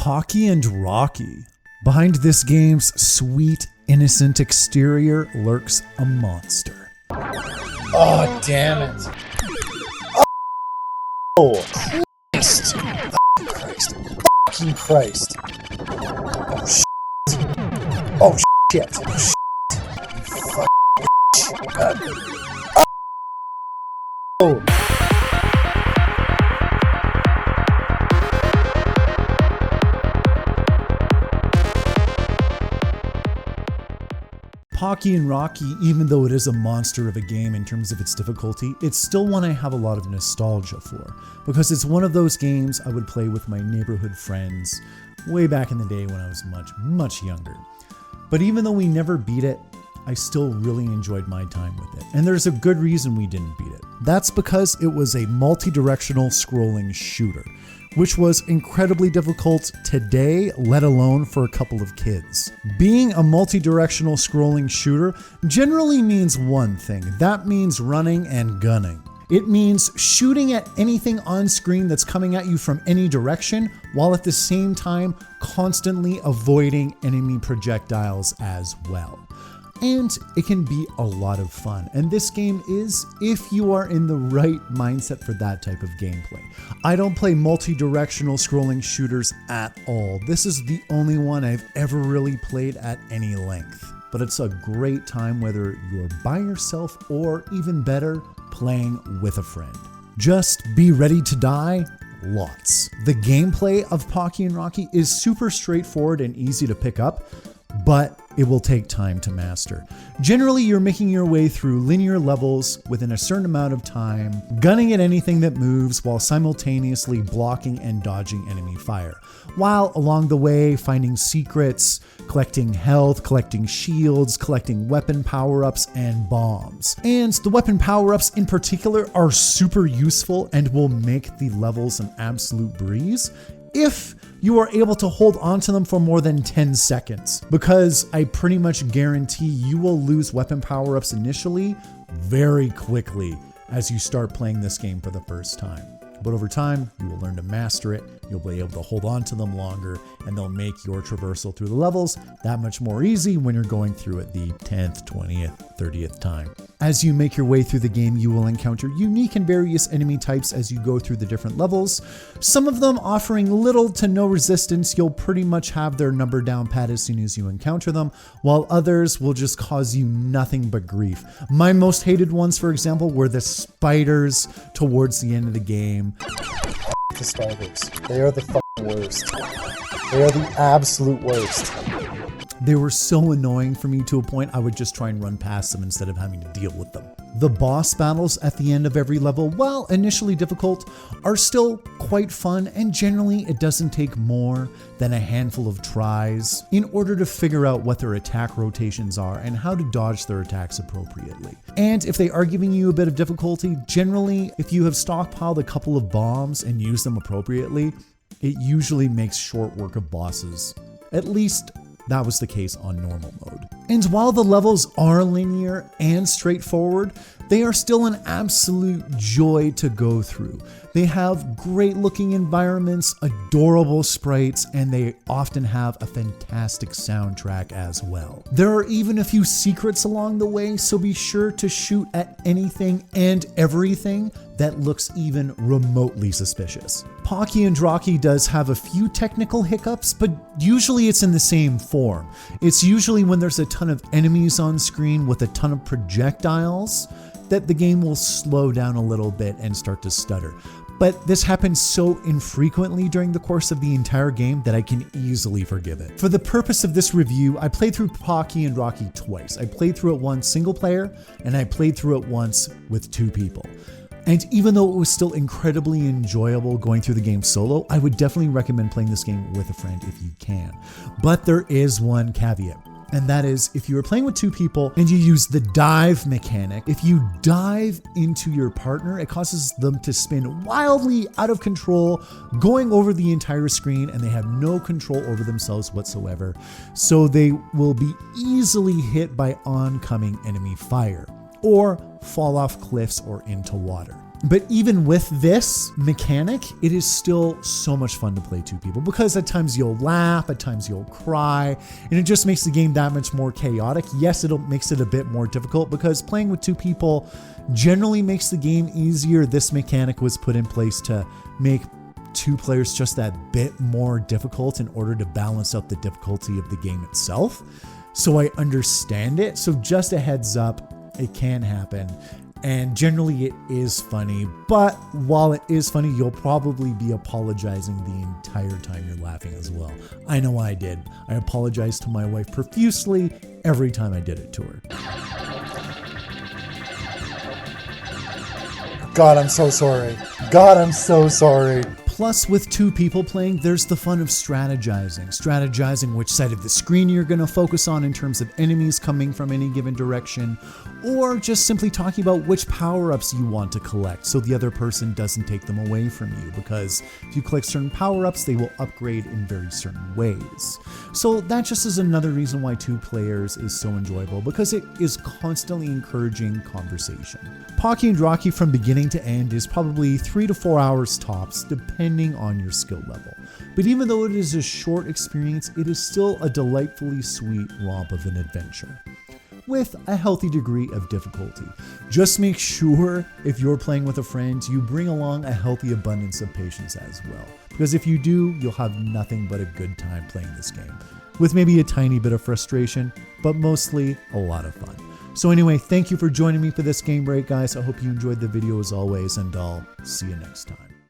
Pocky and Rocky. Behind this game's sweet, innocent exterior lurks a monster. Oh, damn it. Oh, Christ. Christ. Fucking Christ. Oh, shit. Oh, shit. Oh, shit. You fucking oh. Pocky and Rocky, even though it is a monster of a game in terms of its difficulty, it's still one I have a lot of nostalgia for, because it's one of those games I would play with my neighborhood friends way back in the day when I was much younger. But even though we never beat it, I still really enjoyed my time with it. And there's a good reason we didn't beat it. That's because it was a multi-directional scrolling shooter, which was incredibly difficult today, let alone for a couple of kids. Being a multi-directional scrolling shooter generally means one thing. That means running and gunning. It means shooting at anything on screen that's coming at you from any direction, while at the same time constantly avoiding enemy projectiles as well. And it can be a lot of fun. And this game is, if you are in the right mindset for that type of gameplay. I don't play multi-directional scrolling shooters at all. This is the only one I've ever really played at any length. But it's a great time whether you're by yourself or, even better, playing with a friend. Just be ready to die. Lots. The gameplay of Pocky and Rocky is super straightforward and easy to pick up, but it will take time to master. Generally, you're making your way through linear levels within a certain amount of time, gunning at anything that moves while simultaneously blocking and dodging enemy fire, while along the way finding secrets, collecting health, collecting shields, collecting weapon power-ups and bombs. And the weapon power-ups in particular are super useful and will make the levels an absolute breeze if you are able to hold onto them for more than 10 seconds, because I pretty much guarantee you will lose weapon power-ups initially very quickly as you start playing this game for the first time. But over time, you will learn to master it, you'll be able to hold on to them longer, and they'll make your traversal through the levels that much more easy when you're going through it the 10th, 20th, 30th time. As you make your way through the game, you will encounter unique and various enemy types as you go through the different levels. Some of them offering little to no resistance. You'll pretty much have their number down pat as soon as you encounter them, while others will just cause you nothing but grief. My most hated ones, for example, were the spiders towards the end of the game. The spiders. They are the fucking worst. They are the absolute worst. They were so annoying for me to a point I would just try and run past them instead of having to deal with them. The boss battles at the end of every level, while initially difficult, are still quite fun, and generally it doesn't take more than a handful of tries in order to figure out what their attack rotations are and how to dodge their attacks appropriately. And if they are giving you a bit of difficulty, generally if you have stockpiled a couple of bombs and use them appropriately, it usually makes short work of bosses. At least that was the case on normal mode. And while the levels are linear and straightforward, they are still an absolute joy to go through. They have great looking environments, adorable sprites, and they often have a fantastic soundtrack as well. There are even a few secrets along the way, so be sure to shoot at anything and everything that looks even remotely suspicious. Pocky and Rocky does have a few technical hiccups, but usually it's in the same form. It's usually when there's a ton of enemies on screen with a ton of projectiles that the game will slow down a little bit and start to stutter. But this happens so infrequently during the course of the entire game that I can easily forgive it. For the purpose of this review, I played through Pocky and Rocky twice. I played through it once single player, and I played through it once with two people. And even though it was still incredibly enjoyable going through the game solo, I would definitely recommend playing this game with a friend if you can. But there is one caveat. And that is, if you are playing with two people and you use the dive mechanic, if you dive into your partner, it causes them to spin wildly out of control, going over the entire screen, and they have no control over themselves whatsoever. So they will be easily hit by oncoming enemy fire, or fall off cliffs or into water. But even with this mechanic, it is still so much fun to play 2 people, because at times you'll laugh, at times you'll cry, and it just makes the game that much more chaotic. Yes, makes it a bit more difficult, because playing with 2 people generally makes the game easier. This mechanic was put in place to make 2 players just that bit more difficult in order to balance out the difficulty of the game itself. So I understand it. So just a heads up, it can happen. And generally it is funny, but while it is funny, you'll probably be apologizing the entire time you're laughing as well. I know I did. I apologized to my wife profusely every time I did it to her. God, I'm so sorry. God, I'm so sorry. Plus, with 2 people playing, there's the fun of strategizing which side of the screen you're going to focus on in terms of enemies coming from any given direction, or just simply talking about which power-ups you want to collect so the other person doesn't take them away from you, because if you collect certain power-ups, they will upgrade in very certain ways. So that just is another reason why 2 players is so enjoyable, because it is constantly encouraging conversation. Pocky and Rocky from beginning to end is probably 3 to 4 hours tops, depending on your skill level. But even though it is a short experience, it is still a delightfully sweet romp of an adventure, with a healthy degree of difficulty. Just make sure if you're playing with a friend, you bring along a healthy abundance of patience as well. Because if you do, you'll have nothing but a good time playing this game, with maybe a tiny bit of frustration, but mostly a lot of fun. So anyway, thank you for joining me for this game break, guys. I hope you enjoyed the video as always, and I'll see you next time.